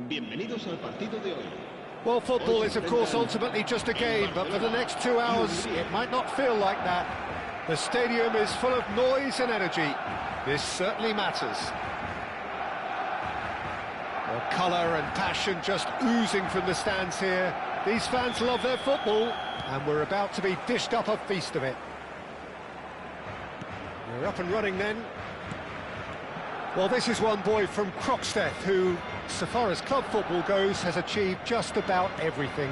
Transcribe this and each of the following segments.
Bienvenidos al partido de hoy. Well, football is, of course, ultimately just a game, but for the next 2 hours, it might not feel like that. The stadium is full of noise and energy. This certainly matters. Well, colour and passion just oozing from the stands here. These fans love their football, and we're about to be dished up a feast of it. We're up and running then. Well, this is one boy from Croxteth who, so far as club football goes, has achieved just about everything.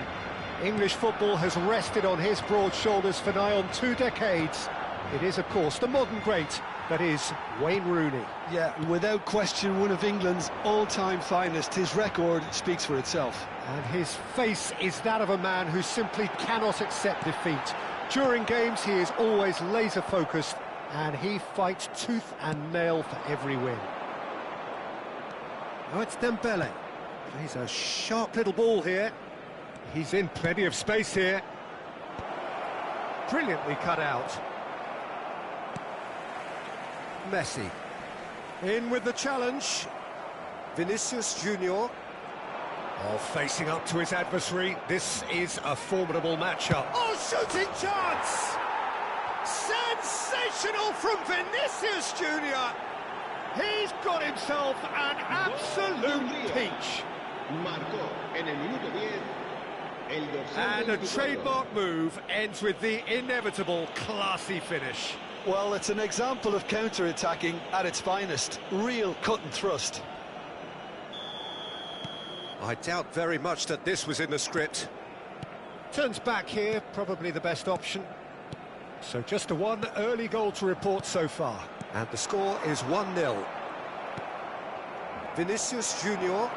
English football has rested on his broad shoulders for nigh on 2 decades. It is, of course, the modern great that is Wayne Rooney. Yeah, without question, one of England's all-time finest. His record speaks for itself. And his face is that of a man who simply cannot accept defeat. During games, he is always laser-focused, and he fights tooth and nail for every win. Now it's Dembele. Plays a sharp little ball here. He's in plenty of space here. Brilliantly cut out. Messi. In with the challenge. Vinicius Junior. Oh, facing up to his adversary. This is a formidable matchup. Oh, shooting chance! Sensational from Vinicius Junior. He's got himself an absolute peach. And a trademark move ends with the inevitable classy finish. Well, it's an example of counter-attacking at its finest. Real cut and thrust. I doubt very much that this was in the script. Turns back here, probably the best option. So just a one early goal to report so far. And the score is 1-0. Vinicius Junior.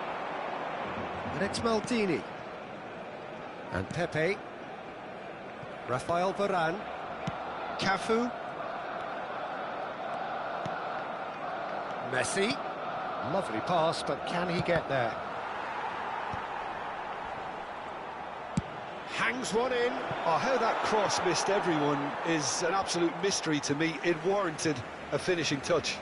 And it's Maldini. And Pepe. Rafael Varane. Cafu. Messi. Lovely pass, but can he get there? Hangs one in. Oh, how that cross missed everyone is an absolute mystery to me. It warranted a finishing touch.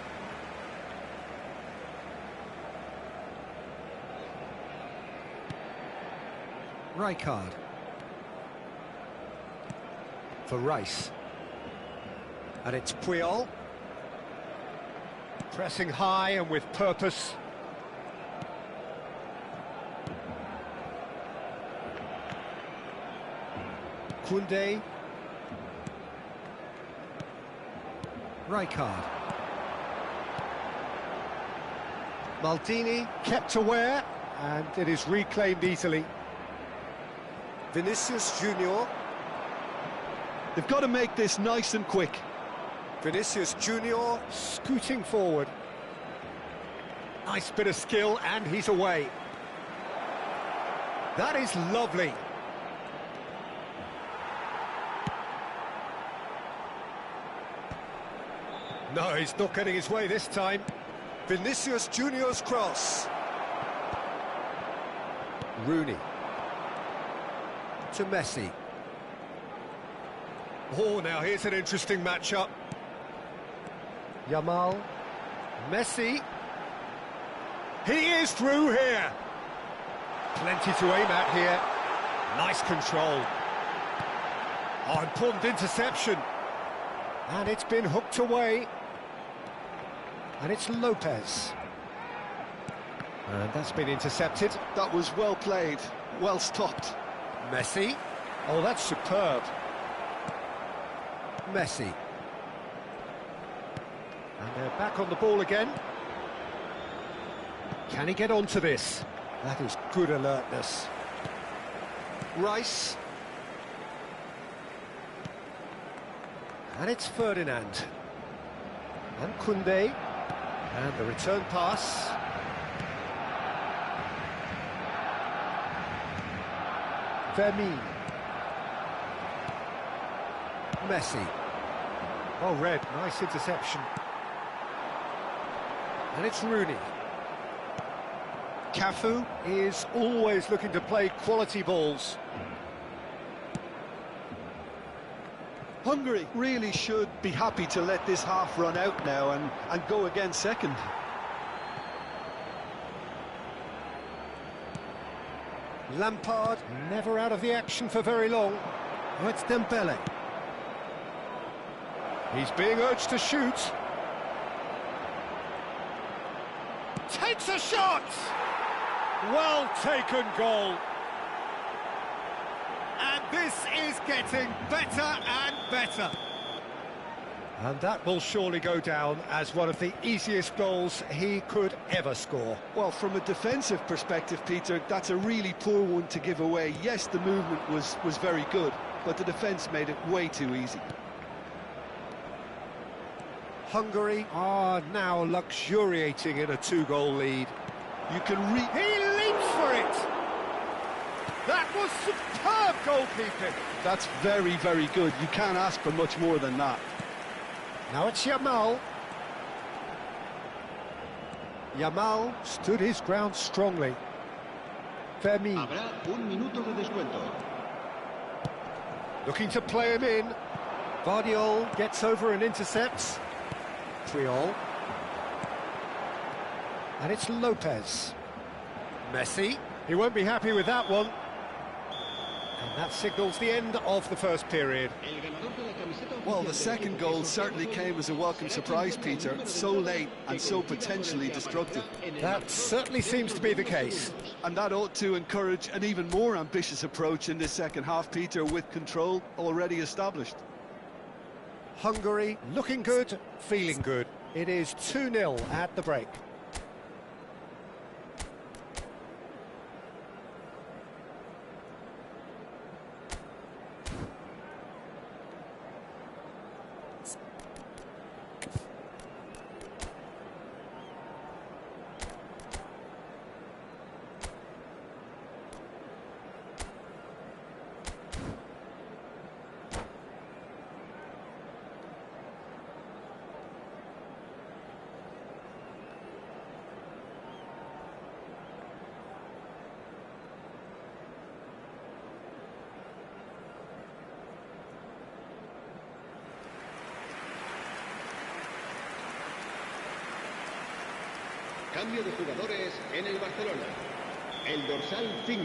Rijkaard. For Rice. And it's Puyol. Pressing high and with purpose. Koundé. Rijkaard. Maldini kept aware, and it is reclaimed easily. Vinicius Junior. They've got to make this nice and quick. Vinicius Junior scooting forward. Nice bit of skill, and he's away. That is lovely. No, he's not getting his way this time. Vinicius Junior's cross. Rooney. To Messi. Oh, now here's an interesting matchup. Yamal. Messi. He is through here. Plenty to aim at here. Nice control. Oh, important interception. And it's been hooked away. And it's Lopez. And that's been intercepted. That was well played, well stopped. Messi. Oh, that's superb. Messi. And they're back on the ball again. Can he get onto this? That is good alertness. Rice. And it's Ferdinand. And Koundé. And the return pass. Vermeer. Messi. Oh, red. Nice interception. And it's Rooney. Cafu is always looking to play quality balls. Hungary really should be happy to let this half run out now and go again second. Lampard, never out of the action for very long. Oh, it's Dembele. He's being urged to shoot. Takes a shot! Well taken goal. And this is getting better and better. And that will surely go down as one of the easiest goals he could ever score. Well, from a defensive perspective, Peter, that's a really poor one to give away. Yes, the movement was very good, but the defence made it way too easy. Hungary are now luxuriating in a 2-goal lead. You can He leaps for it! That was superb goalkeeping! That's very, very good. You can't ask for much more than that. Now it's Yamal. Yamal stood his ground strongly. Fermin. Habrá un minuto de descuento. Looking to play him in. Vardiol gets over and intercepts. Triol. And it's Lopez. Messi. He won't be happy with that one. And that signals the end of the first period. Well, the second goal certainly came as a welcome surprise, Peter. So late and so potentially destructive. That certainly seems to be the case. And that ought to encourage an even more ambitious approach in this second half, Peter, with control already established. Hungary looking good, feeling good. It is 2-0 at the break. Cambio de jugadores en el Barcelona. El dorsal 5.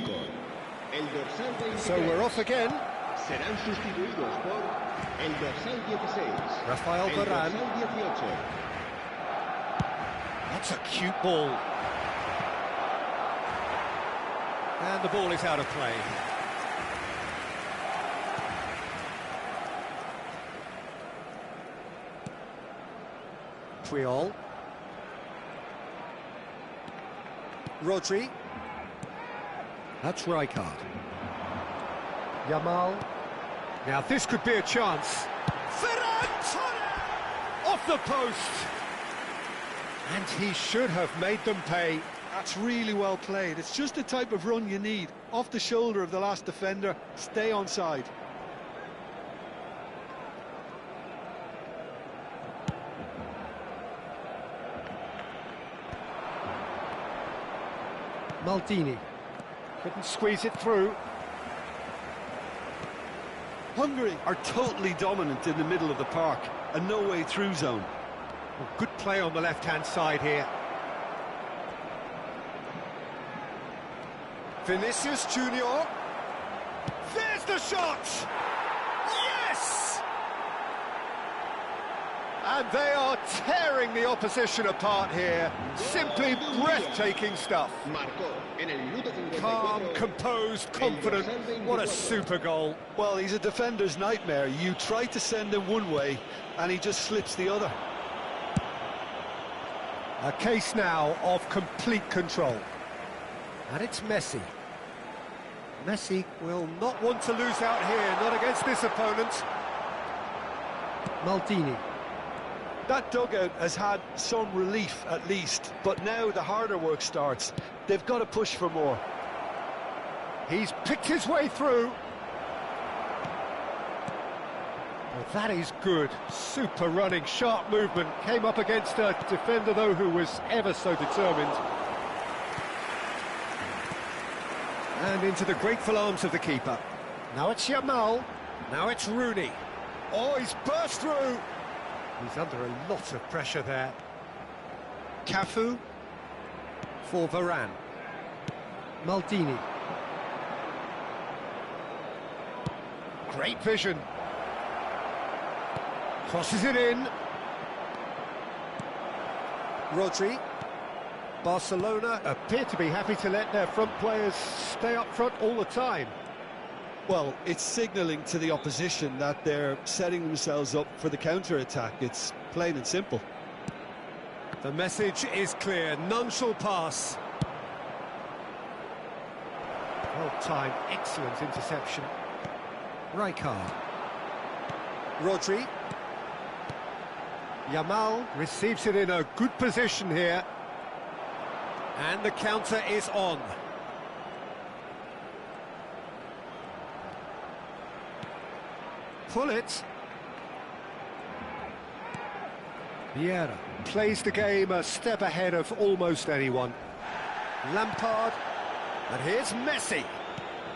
El dorsal 23. So we're off again. Serán sustituidos por el dorsal 16. Rafael el Varane. dorsal 18. That's a cute ball. And the ball is out of play. Triol. Rodri. That's Rijkaard. Yamal. Now this could be a chance. Off the post. And he should have made them pay. That's really well played. It's just the type of run you need. Off the shoulder of the last defender, stay onside. Maldini couldn't squeeze it through. Hungary are totally dominant in the middle of the park, a no-way through zone. Well, good play on the left-hand side here. Vinicius Junior. There's the shot! Yes! And they are tearing the opposition apart here. Simply breathtaking stuff. Calm, composed, confident. What a super goal. Well, he's a defender's nightmare. You try to send him one way, and he just slips the other. A case now of complete control. And it's Messi. Messi will not want to lose out here, not against this opponent. Maldini. That dugout has had some relief at least, but now the harder work starts. They've got to push for more. He's picked his way through. Well, that is good. Super running, sharp movement. Came up against a defender, though, who was ever so determined. And into the grateful arms of the keeper. Now it's Yamal. Now it's Rooney. Oh, he's burst through. He's under a lot of pressure there. Cafu for Varane. Maldini. Great vision. Crosses it in. Rodri. Barcelona appear to be happy to let their front players stay up front all the time. Well, it's signalling to the opposition that they're setting themselves up for the counter-attack. It's plain and simple. The message is clear, none shall pass. Well-timed, excellent interception. Rijkaard. Rodri. Yamal receives it in a good position here. And the counter is on. Pull it. Vieira plays the game a step ahead of almost anyone. Lampard. And here's Messi.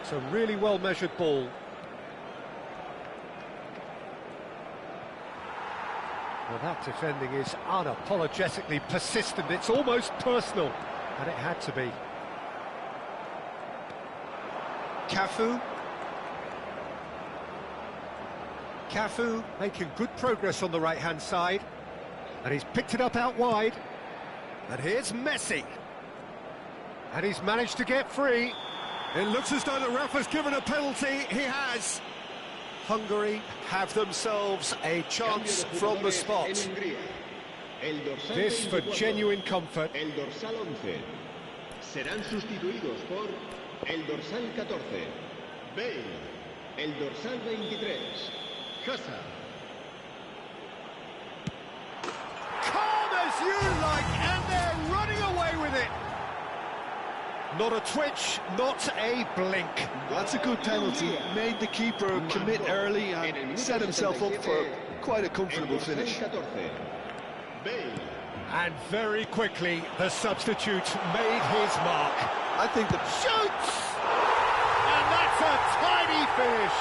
It's a really well-measured ball. Well, that defending is unapologetically persistent. It's almost personal. And it had to be. Cafu. Cafu making good progress on the right-hand side. And he's picked it up out wide. And here's Messi. And he's managed to get free. It looks as though the ref has given a penalty. He has. Hungary have themselves a chance from the spot. This for genuine comfort. El dorsal 11 serán sustituidos por el dorsal 14, Bale, el dorsal 23, Hazard. Calm as you like, and they're running away with it. Not a twitch, not a blink. That's a good penalty. Made the keeper commit early and set himself up for quite a comfortable finish. And very quickly, the substitute made his mark. I think the Shoots! And that's a tidy finish.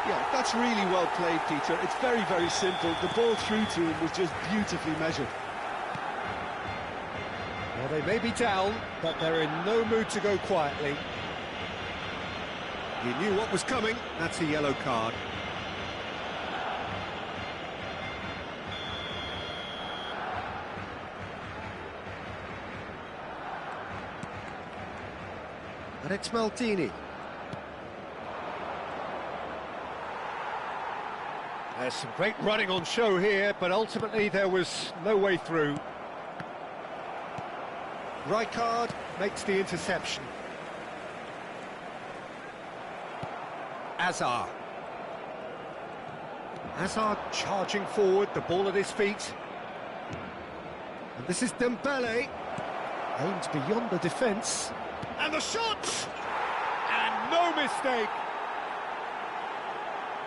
Yeah, that's really well played, Peter. It's very, very simple. The ball through to him was just beautifully measured. Well, they may be down, but they're in no mood to go quietly. He knew what was coming. That's a yellow card. And it's Maldini. There's some great running on show here, but ultimately there was no way through. Rijkaard makes the interception. Hazard. Hazard charging forward, the ball at his feet. And this is Dembele. Aims beyond the defence. And the shot! And no mistake.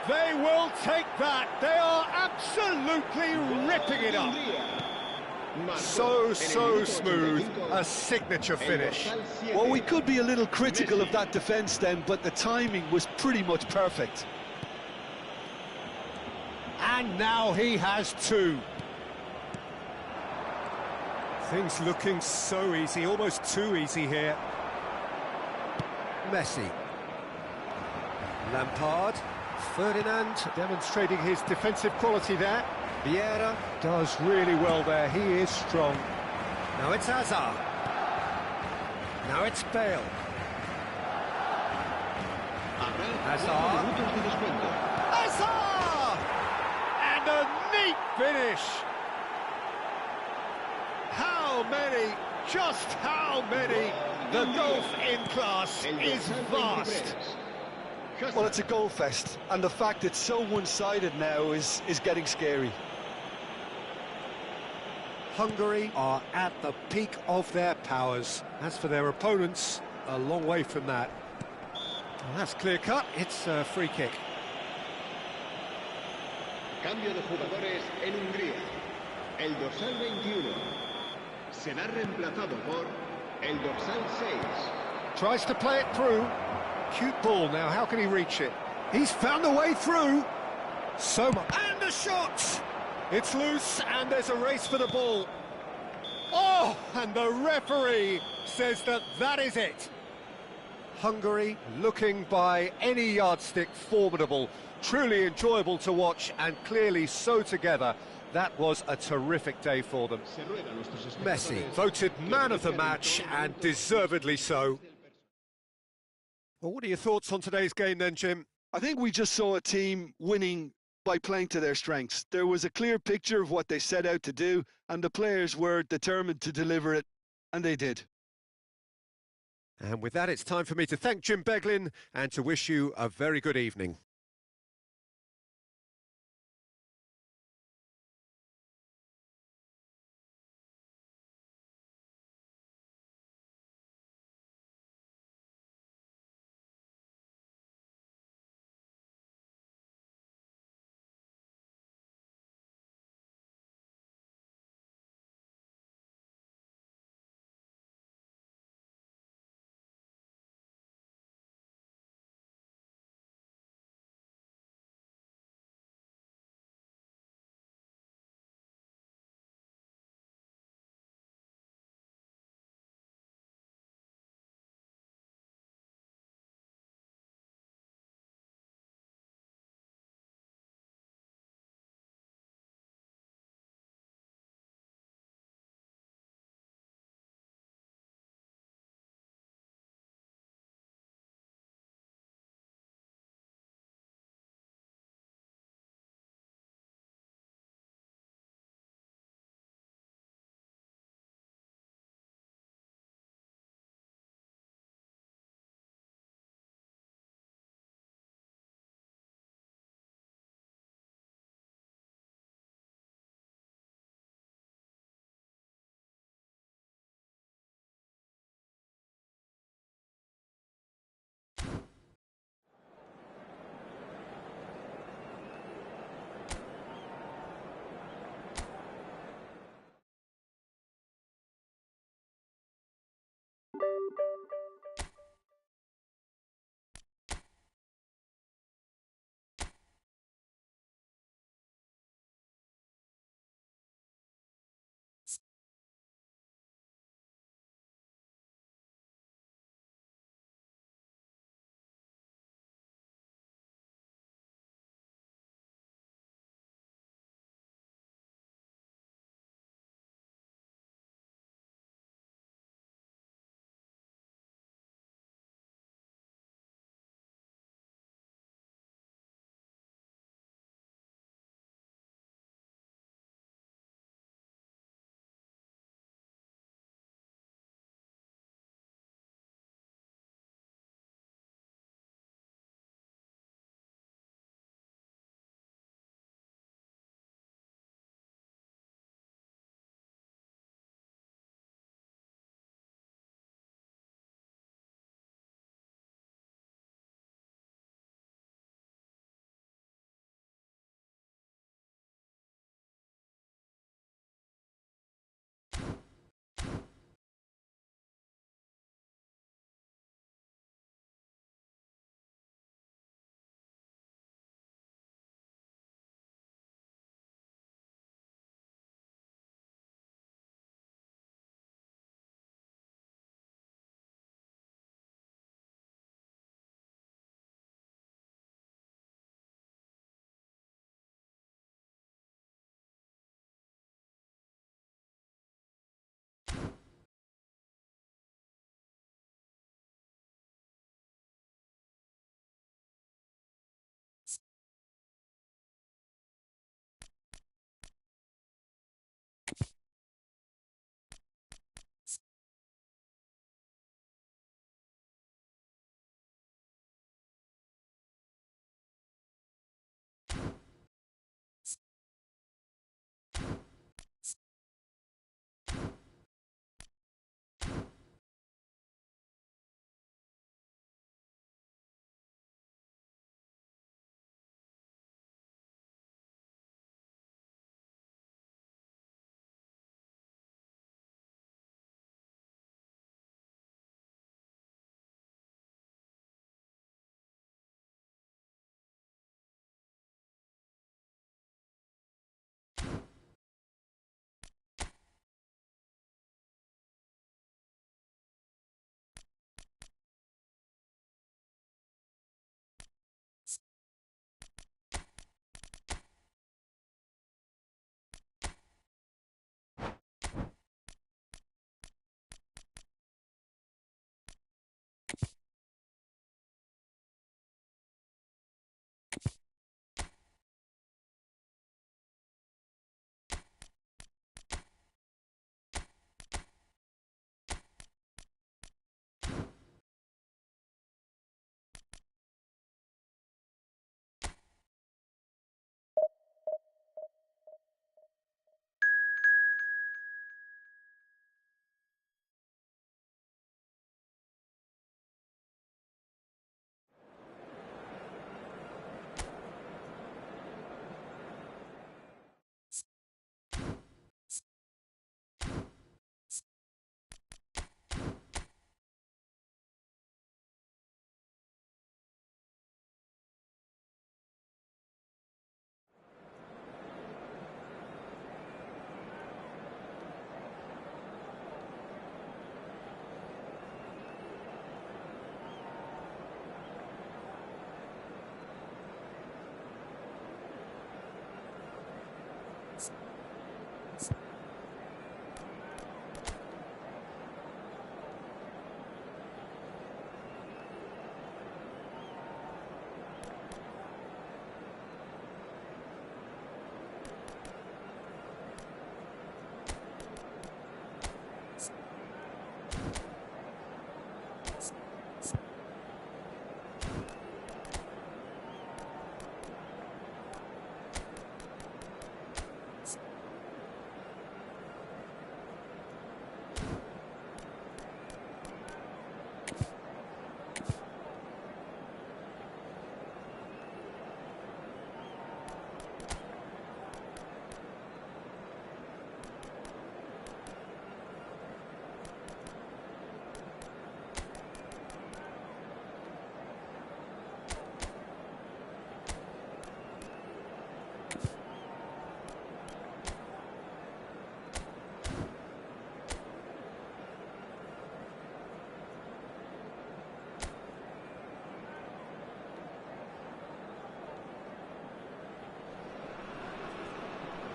They will take that. They are absolutely ripping it up. So smooth. A signature finish. Well, we could be a little critical of that defence then, but the timing was pretty much perfect. And now he has two. Things looking so easy, almost too easy here. Messi. Lampard. Ferdinand demonstrating his defensive quality there. Vieira does really well there, he is strong. Now it's Hazard. Now it's Bale. Hazard. Hazard! And a neat finish. How many, just how many? The gulf in class is vast. Well, it's a goal fest, and the fact it's so one-sided now is getting scary. Hungary are at the peak of their powers. As for their opponents, a long way from that. Well, that's clear-cut, it's a free kick. Cambio de jugadores en Hungría. El dorsal 21 será reemplazado por el dorsal 6. Tries to play it through. Cute ball now, how can he reach it? He's found a way through. So much. And a shot! It's loose and there's a race for the ball. Oh, and the referee says that is it. Hungary looking by any yardstick formidable, truly enjoyable to watch and clearly so together. That was a terrific day for them. Messi voted man of the match and deservedly so. Well, what are your thoughts on today's game then, Jim? I think we just saw a team winning by playing to their strengths. There was a clear picture of what they set out to do, and the players were determined to deliver it, and they did. And with that, it's time for me to thank Jim Beglin and to wish you a very good evening.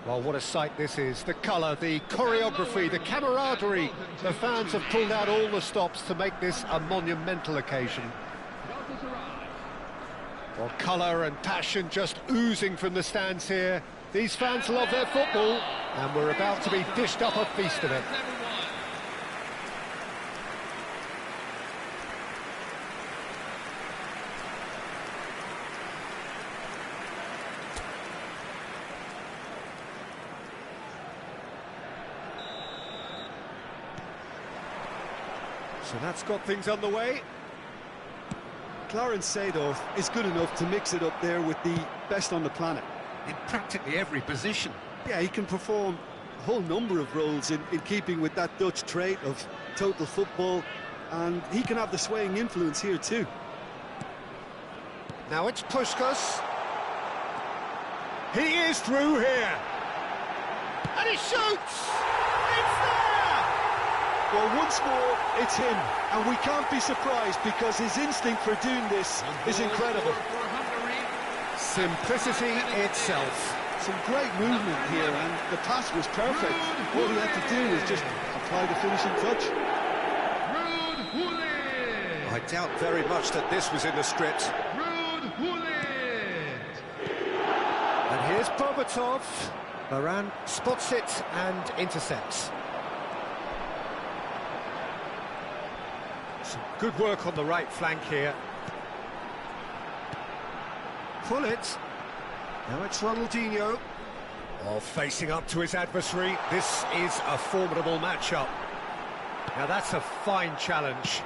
Well, what a sight this is. The colour, the choreography, the camaraderie. The fans have pulled out all the stops to make this a monumental occasion. Well, colour and passion just oozing from the stands here. These fans love their football, and we're about to be dished up a feast of it. So that's got things underway. Clarence Seedorf is good enough to mix it up there with the best on the planet. In practically every position. Yeah, he can perform a whole number of roles in keeping with that Dutch trait of total football, and he can have the swaying influence here too. Now it's Puskas. He is through here. And he shoots! It's there! Well, once more, it's him, and we can't be surprised because his instinct for doing this is incredible. Simplicity itself. Some great movement here, and the pass was perfect. All he had to do was just apply the finishing touch. I doubt very much that this was in the script. And here's Bobatov. Varane spots it and intercepts. Some good work on the right flank here. Pull it. Now it's Ronaldinho. Oh, facing up to his adversary. This is a formidable matchup. Now that's a fine challenge.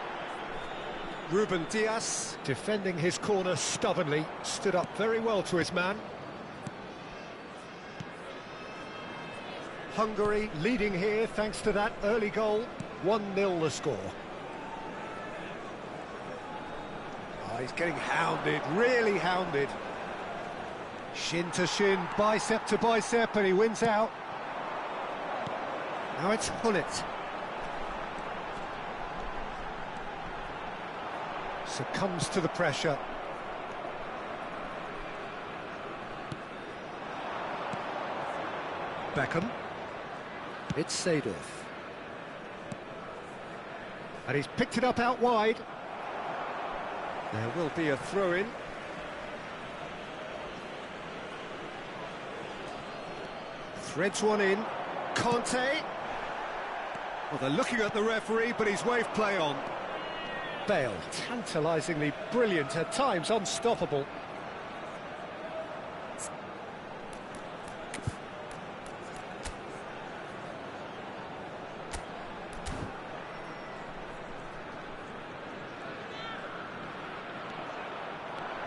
Ruben Dias, defending his corner stubbornly, stood up very well to his man. Hungary leading here thanks to that early goal. 1-0 the score. Oh, he's getting hounded, really hounded. Shin to shin, bicep to bicep, and he wins out. Now it's Hullet. Succumbs to the pressure. Beckham. It's Seedorf. And he's picked it up out wide. There will be a throw-in. Threads one in. Conte. Well, they're looking at the referee, but he's waved play on. Bale, tantalisingly brilliant, at times unstoppable.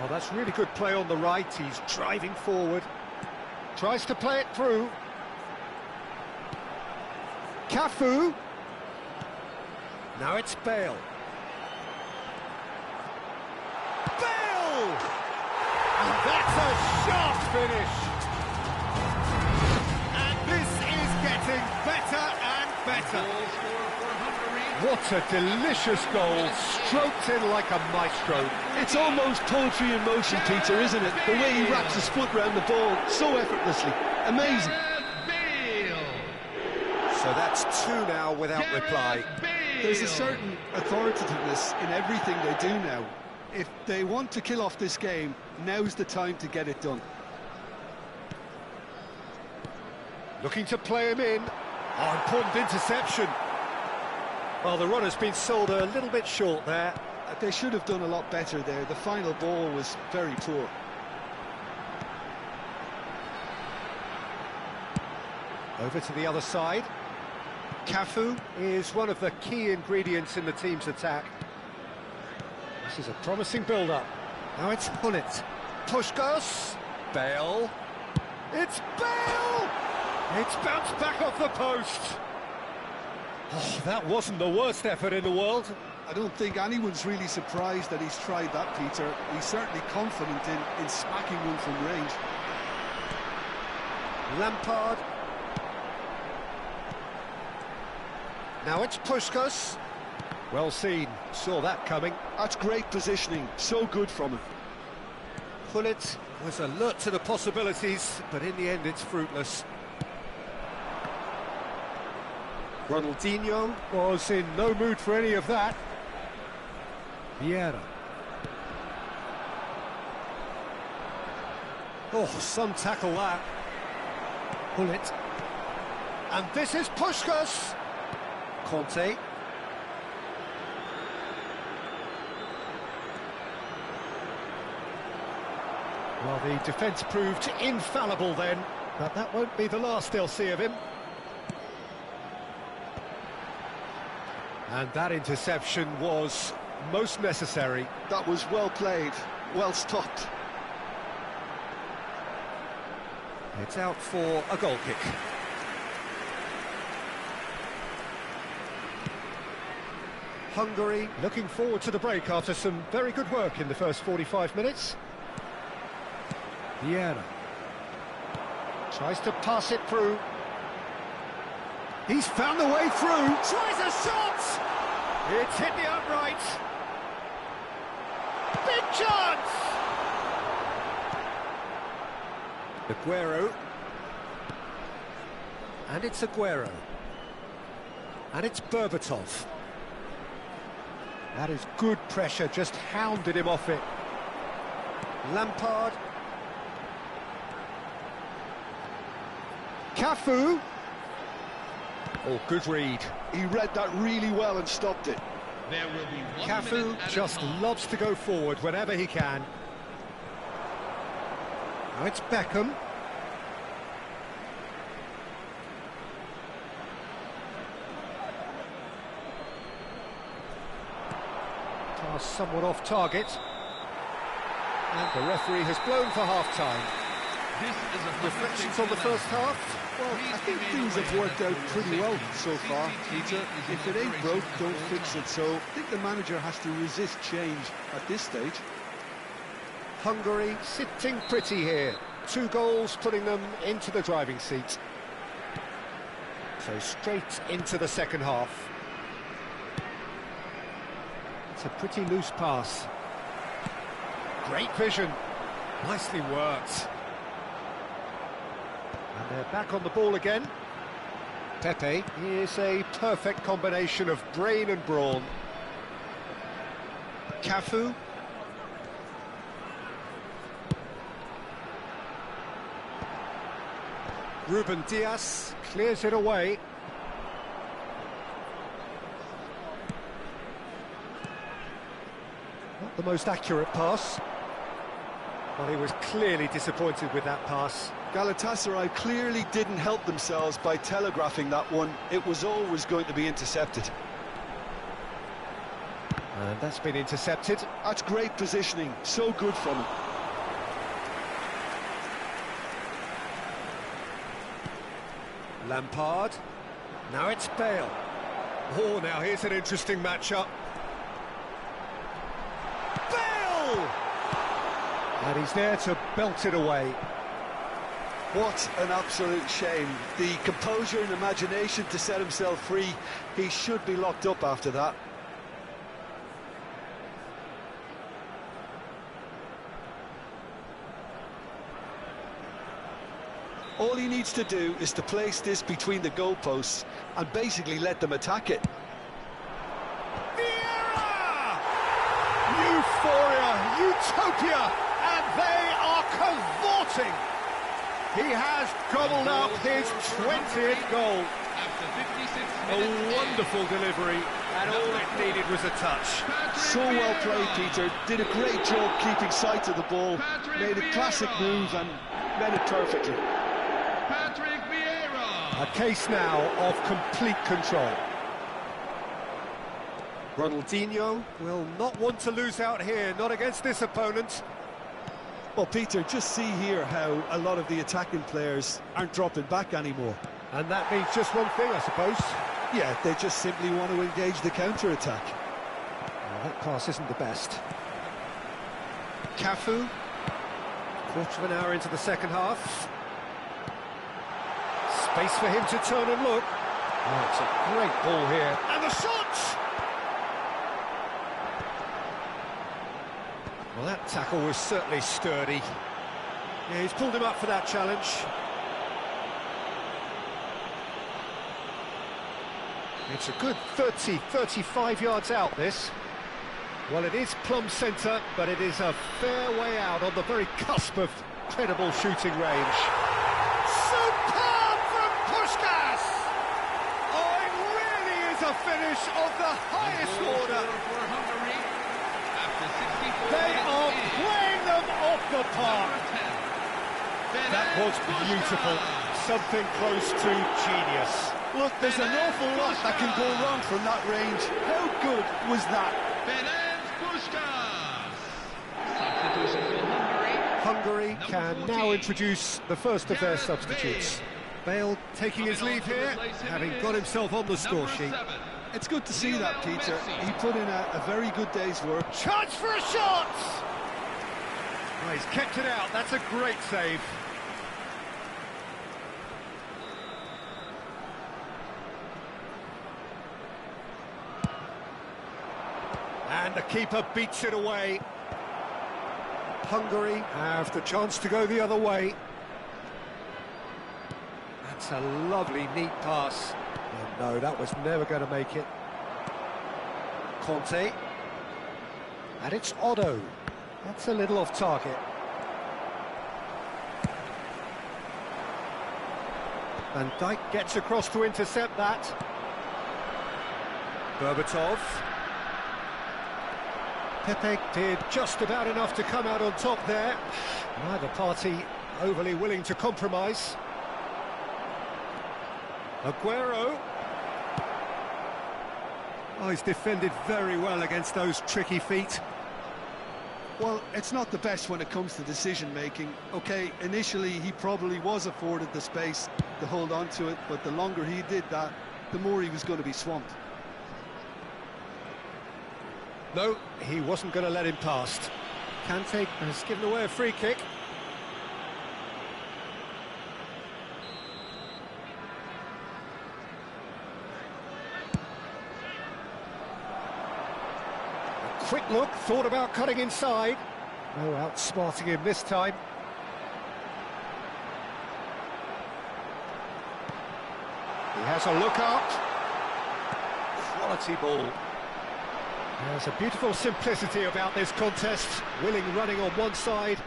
Oh, that's really good play on the right. He's driving forward. Tries to play it through. Cafu. Now it's Bale. Bale! And that's a sharp finish. And this is getting better and better. What a delicious goal, stroked in like a maestro. It's almost poetry in motion, Peter, isn't it? The way he wraps his foot round the ball so effortlessly. Amazing. So that's two now without reply. There's a certain authoritativeness in everything they do now. If they want to kill off this game, now's the time to get it done. Looking to play him in. Oh, important interception. Well, the run has been sold a little bit short there. They should have done a lot better there. The final ball was very poor. Over to the other side. Cafu is one of the key ingredients in the team's attack. This is a promising build-up. Now it's Hullet. Puskas. Bale. It's Bale! It's bounced back off the post. Oh, that wasn't the worst effort in the world. I don't think anyone's really surprised that he's tried that, Peter. He's certainly confident in smacking one from range. Lampard. Now it's Puskas. Well seen, saw that coming. That's great positioning, so good from him. Hullet was alert to the possibilities, but in the end it's fruitless. Ronaldinho was in no mood for any of that. Vieira. Oh, some tackle that. Pull it. And this is Puskás. Conte. Well, the defence proved infallible then, but that won't be the last they'll see of him. And that interception was most necessary. That was well played, well stopped. It's out for a goal kick. Hungary looking forward to the break after some very good work in the first 45 minutes. Vieira tries to pass it through. He's found the way through. Tries a shot! It's hit the upright. Big chance! Aguero. And it's Aguero. And it's Berbatov. That is good pressure, just hounded him off it. Lampard. Cafu. Oh, good read. He read that really well and stopped it. There will be Cafu just loves to go forward whenever he can. Now it's Beckham. Pass somewhat off target. And the referee has blown for half-time. Reflections on the first half? Well, I think things have worked out pretty well so far, Peter. If it ain't broke, don't fix it. So I think the manager has to resist change at this stage. Hungary sitting pretty here. 2 goals putting them into the driving seat. So straight into the second half. It's a pretty loose pass. Great vision. Nicely worked. And they're back on the ball again. Pepe is a perfect combination of brain and brawn. Cafu. Ruben Dias clears it away. Not the most accurate pass. Well, he was clearly disappointed with that pass. Galatasaray clearly didn't help themselves by telegraphing that one. It was always going to be intercepted. And that's been intercepted. That's great positioning, so good from him. Lampard. Now it's Bale. Oh, now here's an interesting matchup. Bale! And he's there to belt it away. What an absolute shame. The composure and imagination to set himself free. He should be locked up after that. All he needs to do is to place this between the goalposts and basically let them attack it. Vieira! Euphoria, utopia, and they are cavorting. He has gobbled up his 20th goal. A wonderful delivery, and all it needed was a touch. So well played, Peter. Did a great job keeping sight of the ball. Made a classic move and read it perfectly. A case now of complete control. Ronaldinho will not want to lose out here, not against this opponent. Well, Peter, just see here how a lot of the attacking players aren't dropping back anymore. And that means just one thing, I suppose. Yeah, they just simply want to engage the counter-attack. Well, that pass isn't the best. Cafu. Quarter of an hour into the second half. Space for him to turn and look. Oh, it's a great ball here. And the shot! Well, that tackle was certainly sturdy. Yeah, he's pulled him up for that challenge. It's a good 30, 35 yards out, this. Well, it is plumb centre, but it is a fair way out on the very cusp of credible shooting range. Superb from Puskás! Oh, it really is a finish of the highest order. They are playing them off the park. That was beautiful. Something close to genius. Look, there's an awful lot that can go wrong from that range. How good was that? Hungary can now introduce the first of their substitutes. Bale taking his leave here, having got himself on the score sheet. It's good to see that, Peter. He put in a very good day's work. Chance for a shot! Oh, he's kept it out. That's a great save. And the keeper beats it away. Hungary have the chance to go the other way. That's a lovely, neat pass. Oh, no, that was never going to make it. Conte. And it's Otto. That's a little off target. Van Dijk gets across to intercept that. Berbatov. Pepe did just about enough to come out on top there. Neither party overly willing to compromise. Aguero. Oh, he's defended very well against those tricky feet. Well, it's not the best when it comes to decision-making. OK, initially he probably was afforded the space to hold on to it, but the longer he did that, the more he was going to be swamped. No, he wasn't going to let him past. Kante has given away a free kick. A quick look, thought about cutting inside. No outsmarting him this time. He has a look up. Quality ball. There's a beautiful simplicity about this contest. Willing running on one side,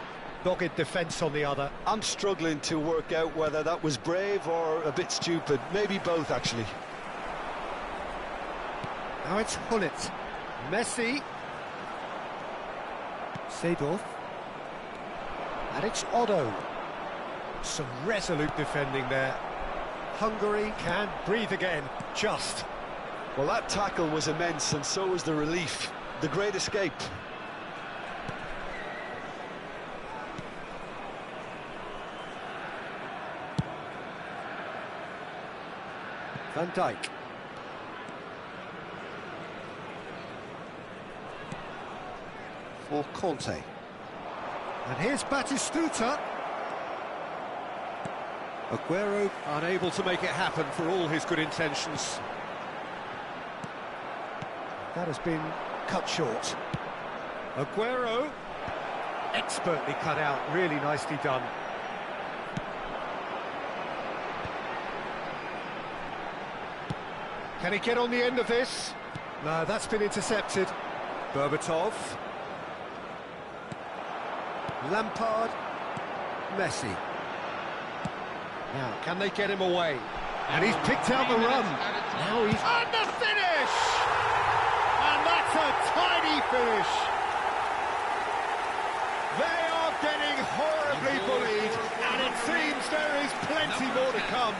dogged defence on the other. I'm struggling to work out whether that was brave or a bit stupid. Maybe both, actually. Now it's Hullet. Messi. Seedorf. And it's Otto. Some resolute defending there. Hungary can breathe again, just. Well, that tackle was immense, and so was the relief. The great escape. Van Dijk. For Conte. And here's Batistuta. Aguero unable to make it happen for all his good intentions. That has been cut short. Aguero, expertly cut out, really nicely done. Can he get on the end of this? No, that's been intercepted. Berbatov. Lampard. Messi. Now, can they get him away? And he's picked out the run. Now he's... And the finish! And that's a tiny finish. They are getting horribly bullied, and it seems there is plenty more to come.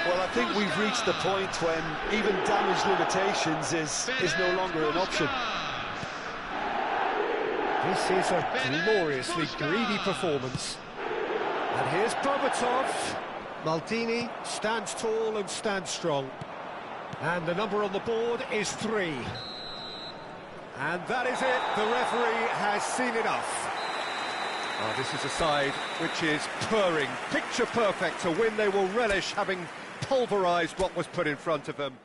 Well, I think we've reached the point when even damage limitations is no longer an option. This is a gloriously greedy performance. And here's Berbatov. Maldini stands tall and stands strong. And the number on the board is 3. And that is it. The referee has seen enough. Oh, this is a side which is purring, picture perfect, a win they will relish, having pulverised what was put in front of them.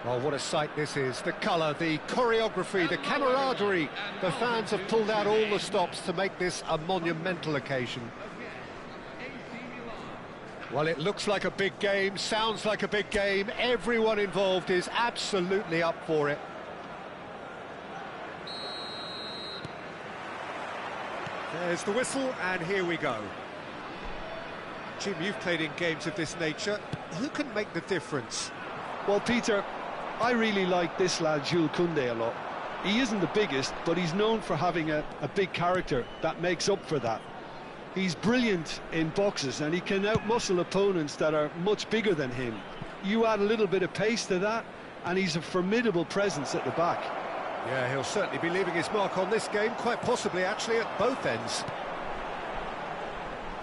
Oh, what a sight this is. The colour, the choreography, the camaraderie. The fans have pulled out all the stops to make this a monumental occasion. Well, it looks like a big game, sounds like a big game. Everyone involved is absolutely up for it. There's the whistle, and here we go. Jim, you've played in games of this nature. Who can make the difference? Well, Peter, I really like this lad, Jules Koundé, a lot. He isn't the biggest, but he's known for having a big character that makes up for that. He's brilliant in boxes, and he can outmuscle opponents that are much bigger than him. You add a little bit of pace to that, and he's a formidable presence at the back. Yeah, he'll certainly be leaving his mark on this game, quite possibly actually at both ends.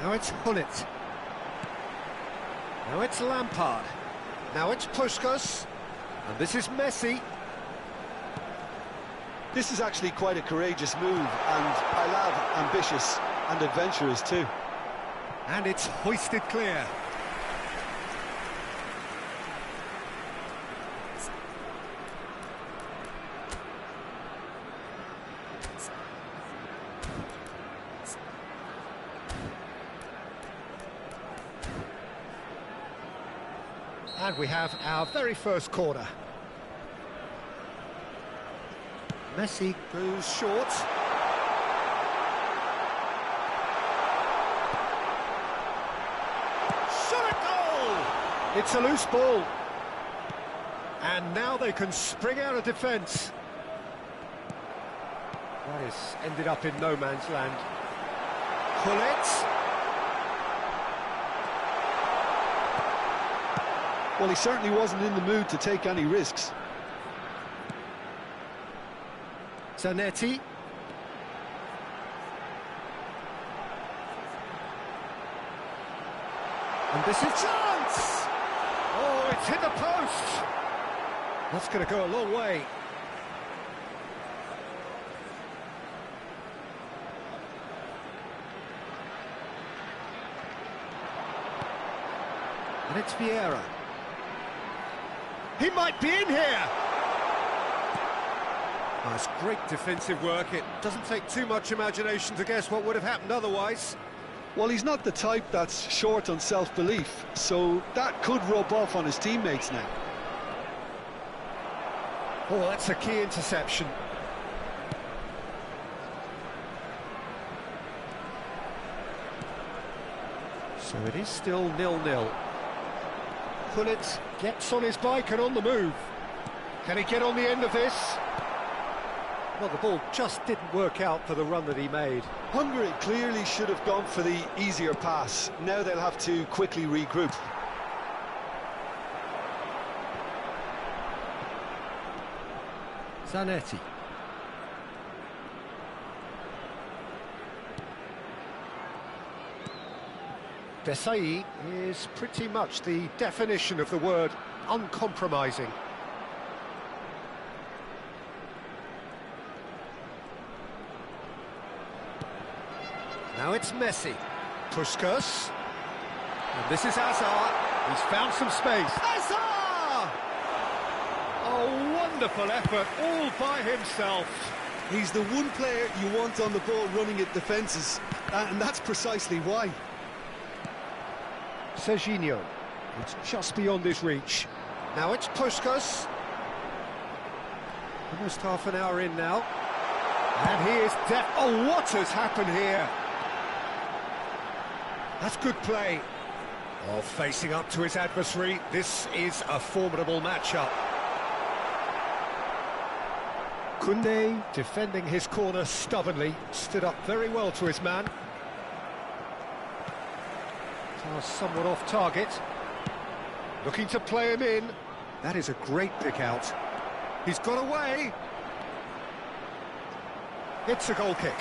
Now it's Gullit. Now it's Lampard. Now it's Puskas. And this is Messi. This is actually quite a courageous move, and I love ambitious and adventurous too. And it's hoisted clear. And we have our very first corner. Messi goes short. Shot a goal! It's a loose ball. And now they can spring out of defence. That is ended up in no man's land. Gullit. Well, he certainly wasn't in the mood to take any risks. Zanetti. And this is chance! Oh, it's hit the post! That's going to go a long way. And it's Vieira. He might be in here! That's great defensive work. It doesn't take too much imagination to guess what would have happened otherwise. Well, he's not the type that's short on self-belief, so that could rub off on his teammates now. Oh, that's a key interception. So it is still 0-0. Gullit gets on his bike and on the move. Can he get on the end of this? Well, the ball just didn't work out for the run that he made. Hungary clearly should have gone for the easier pass. Now they'll have to quickly regroup. Zanetti. Desai is pretty much the definition of the word uncompromising. Now it's Messi. Puskas. And this is Hazard. He's found some space. Hazard! A wonderful effort all by himself. He's the one player you want on the ball running at defences, and that's precisely why. Serginho. It's just beyond his reach. Now it's Puskas. Almost half an hour in now. And he is oh, what has happened here? That's good play. Oh, facing up to his adversary. This is a formidable matchup. Koundé, defending his corner stubbornly, stood up very well to his man. Somewhat off target. Looking to play him in. That is a great pick out. He's got away. It's a goal kick.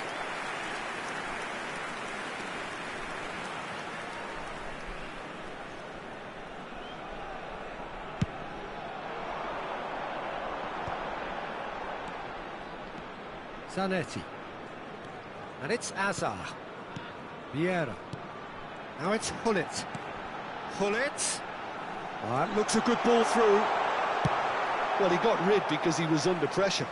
Zanetti. And it's Hazard. Vieira. Now it's Gullit. Gullit. That looks a good ball through. Well, he got rid because he was under pressure.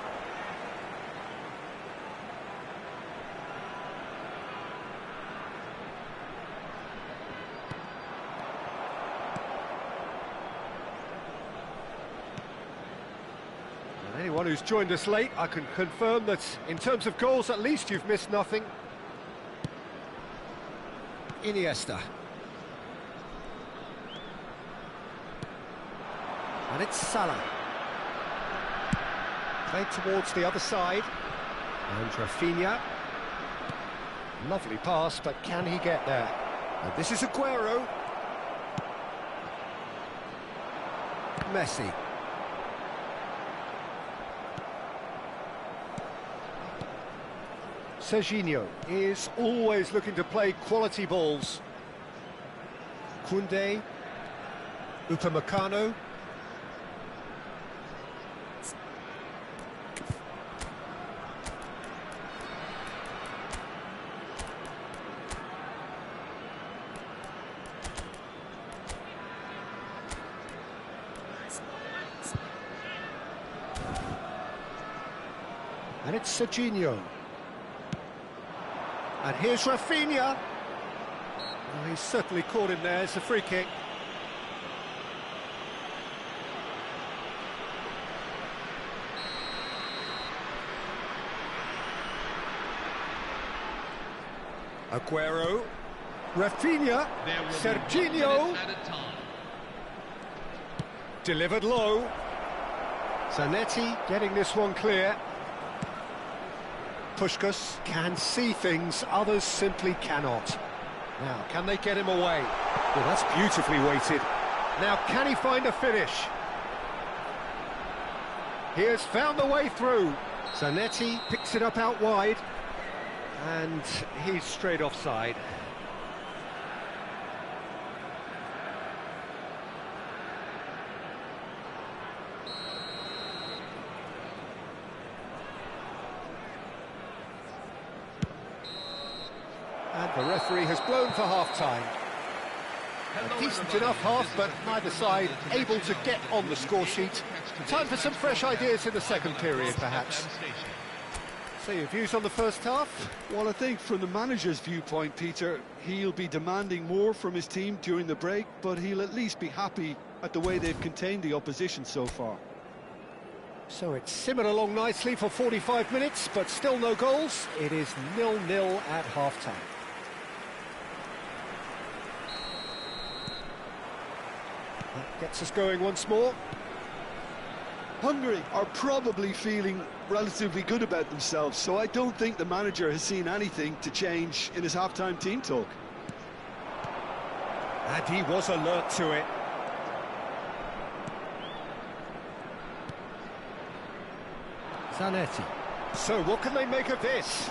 And anyone who's joined us late, I can confirm that in terms of goals, at least you've missed nothing. Iniesta. And it's Salah. Played towards the other side. And Rafinha. Lovely pass, but can he get there? And this is Aguero. Messi. Serginho is always looking to play quality balls. Koundé. Upamecano. And it's Serginho. And here's Rafinha. Well, he's certainly caught him there. It's a free kick. Aguero. Rafinha. Serginho. Delivered low. Zanetti getting this one clear. Puskás can see things, others simply cannot. Now, can they get him away? Well, that's beautifully weighted. Now, can he find a finish? He has found the way through. Zanetti picks it up out wide. And he's straight offside. And the referee has blown for half-time. A decent enough half, but neither side able to get on the score sheet. Time for some fresh ideas in the second period, perhaps. So your views on the first half? Well, I think from the manager's viewpoint, Peter, he'll be demanding more from his team during the break, but he'll at least be happy at the way they've contained the opposition so far. So it's simmered along nicely for 45 minutes, but still no goals. It is 0-0 at half-time. That gets us going once more. Hungary are probably feeling relatively good about themselves, so I don't think the manager has seen anything to change in his half-time team talk. And he was alert to it. Zanetti. So what can they make of this?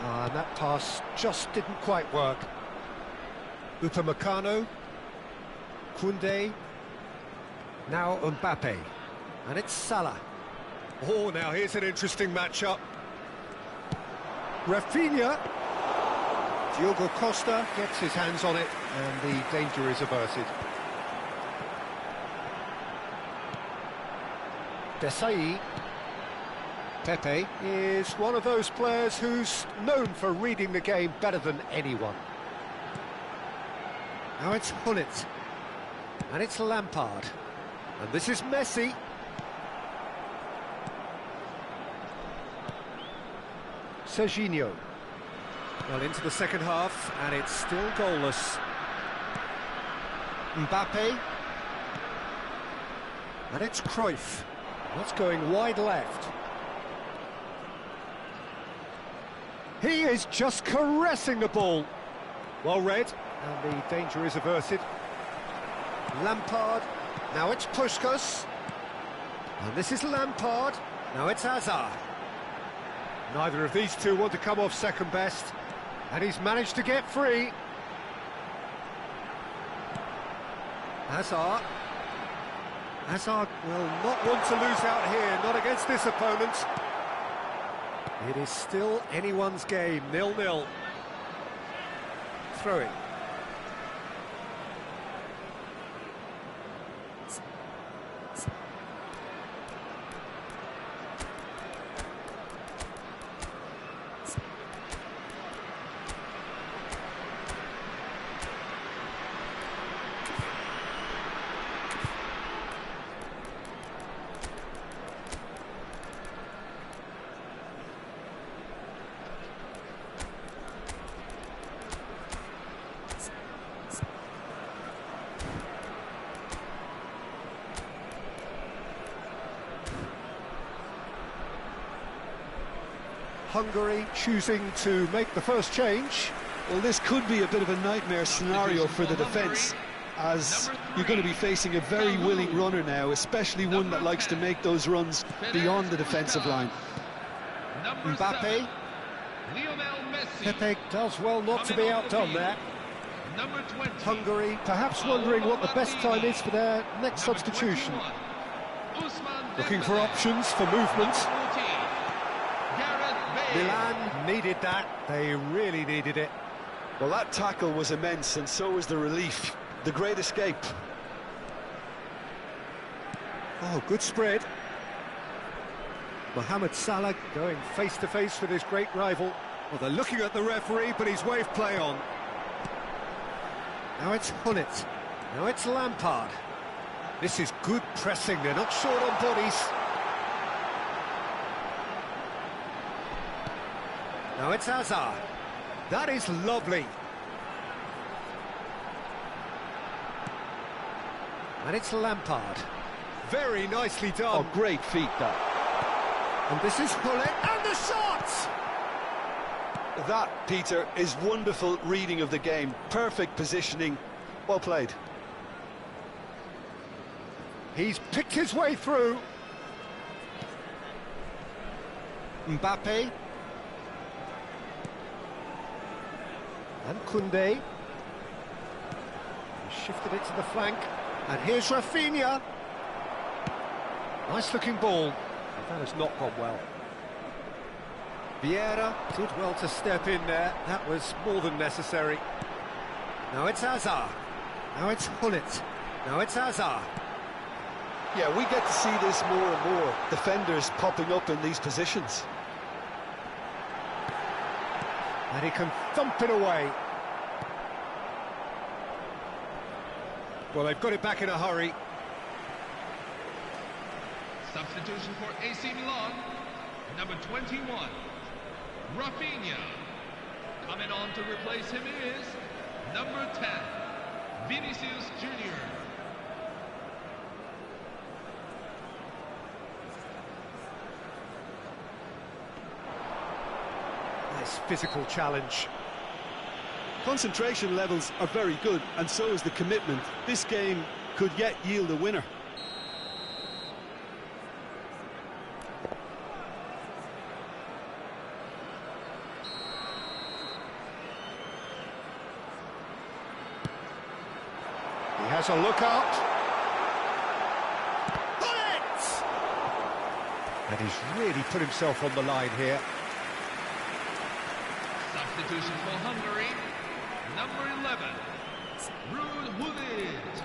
And that pass just didn't quite work. Upamecano. Koundé. Now Mbappe. And it's Salah. Oh, now here's an interesting matchup. Rafinha. Diogo Costa gets his hands on it, and the danger is averted. Desai. Pepe is one of those players who's known for reading the game better than anyone. Now it's Hullet. And it's Lampard. And this is Messi. Serginho. Well, into the second half, and it's still goalless. Mbappe. And it's Cruyff. That's going wide left. He is just caressing the ball. Well read, and the danger is averted. Lampard. Now it's Puskás. And this is Lampard. Now it's Hazard. Neither of these two want to come off second best. And he's managed to get free. Hazard. Hazard will not want to lose out here, not against this opponent. It is still anyone's game, 0-0. Throw it. Hungary choosing to make the first change. Well, this could be a bit of a nightmare scenario for the defence, as you're going to be facing a very willing runner now, especially one that likes to make those runs beyond the defensive line. Mbappe. Pepe does well not to be outdone there. Hungary perhaps wondering what the best time is for their next substitution. Looking for options for movement. Milan needed that, they really needed it. Well, that tackle was immense, and so was the relief. The great escape. Oh, good spread. Mohamed Salah going face-to-face with his great rival. Well, they're looking at the referee, but he's waved play on. Now it's Hunnit. Now it's Lampard. This is good pressing, they're not short on bodies. Now it's Hazard. That is lovely. And it's Lampard. Very nicely done. Oh, great feat, that. And this is Hunnit, and the shot! That, Peter, is wonderful reading of the game. Perfect positioning. Well played. He's picked his way through. Mbappe. And Koundé. He shifted it to the flank. And here's Rafinha. Nice looking ball. That has not gone well. Vieira did well to step in there. That was more than necessary. Now it's Hazard. Now it's Hunnit. Now it's Hazard. Yeah, we get to see this more and more. Defenders popping up in these positions. And he can thump it away. Well, they've got it back in a hurry. Substitution for AC Milan, number 21, Rafinha. Coming on to replace him is number 10, Vinicius Jr. Nice physical challenge. Concentration levels are very good, and so is the commitment. This game could yet yield a winner. He has a look up. Bullets! And he's really put himself on the line here. Substitution for Hungary, number 11, Ruud Gullit.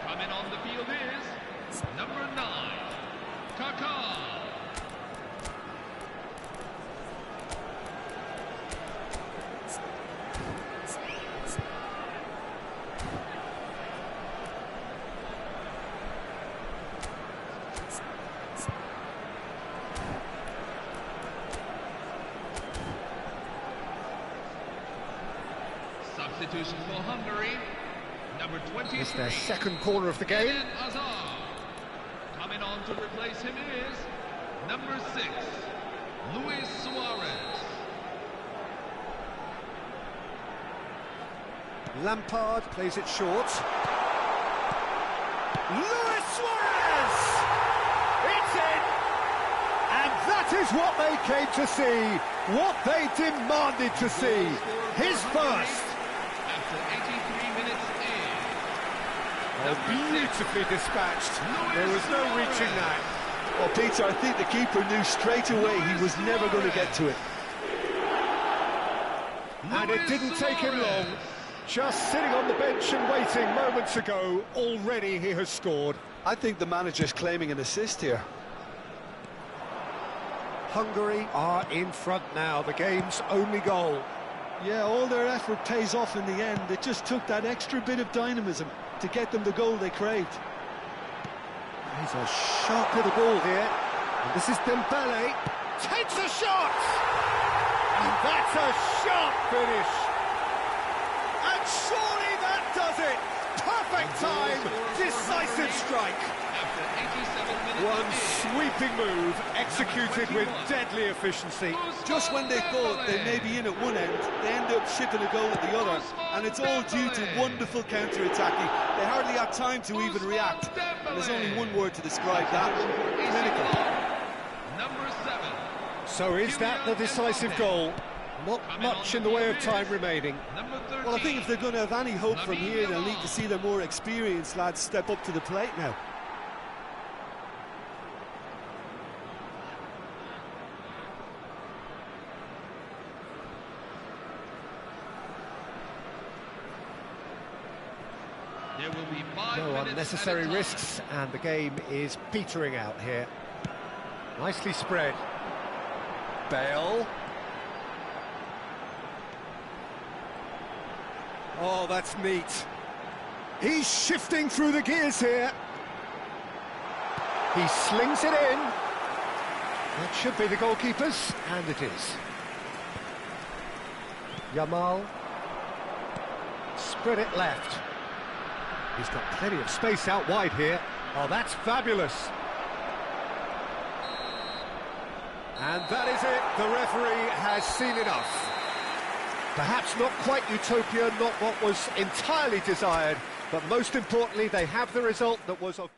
Coming on the field is number 9, Kaká. Substitution for Hungary, number 23. It's their second corner of the game. Hazard. Coming on to replace him is number 6, Luis Suarez. Lampard plays it short. Luis Suarez! It's in! And that is what they came to see, what they demanded to see. His first. After 83 minutes in. Oh, beautifully dispatched. There was no reaching that. Well, Peter, I think the keeper knew straight away he was never going to get to it. And it didn't take him long. Just sitting on the bench and waiting moments ago, already he has scored. I think the manager's claiming an assist here. Hungary are in front now, the game's only goal. Yeah, all their effort pays off in the end. It just took that extra bit of dynamism to get them the goal they craved. He's a sharp little ball here. And this is Dembele. Takes a shot! And that's a sharp finish. And surely that does it. Perfect time, decisive strike. After One sweeping move, executed with deadly efficiency. Just when they thought they may be in at one end, they end up shipping a goal at the other, and it's all due to wonderful counter-attacking. They hardly had time to even react, and there's only one word to describe that: clinical. Number 7. So is that the decisive goal? Not much in the way of time remaining. Number 13. Well, I think if they're going to have any hope from here, they'll need to see their more experienced lads step up to the plate now. There will be 5 No minutes unnecessary at a time. risks, and the game is petering out here. Nicely spread. Bale. Oh, that's neat. He's shifting through the gears here. He slings it in. That should be the goalkeeper's, and it is. Yamal. Spread it left. He's got plenty of space out wide here. Oh, that's fabulous. And that is it. The referee has seen enough. Perhaps not quite utopia, not what was entirely desired, but most importantly, they have the result that was of...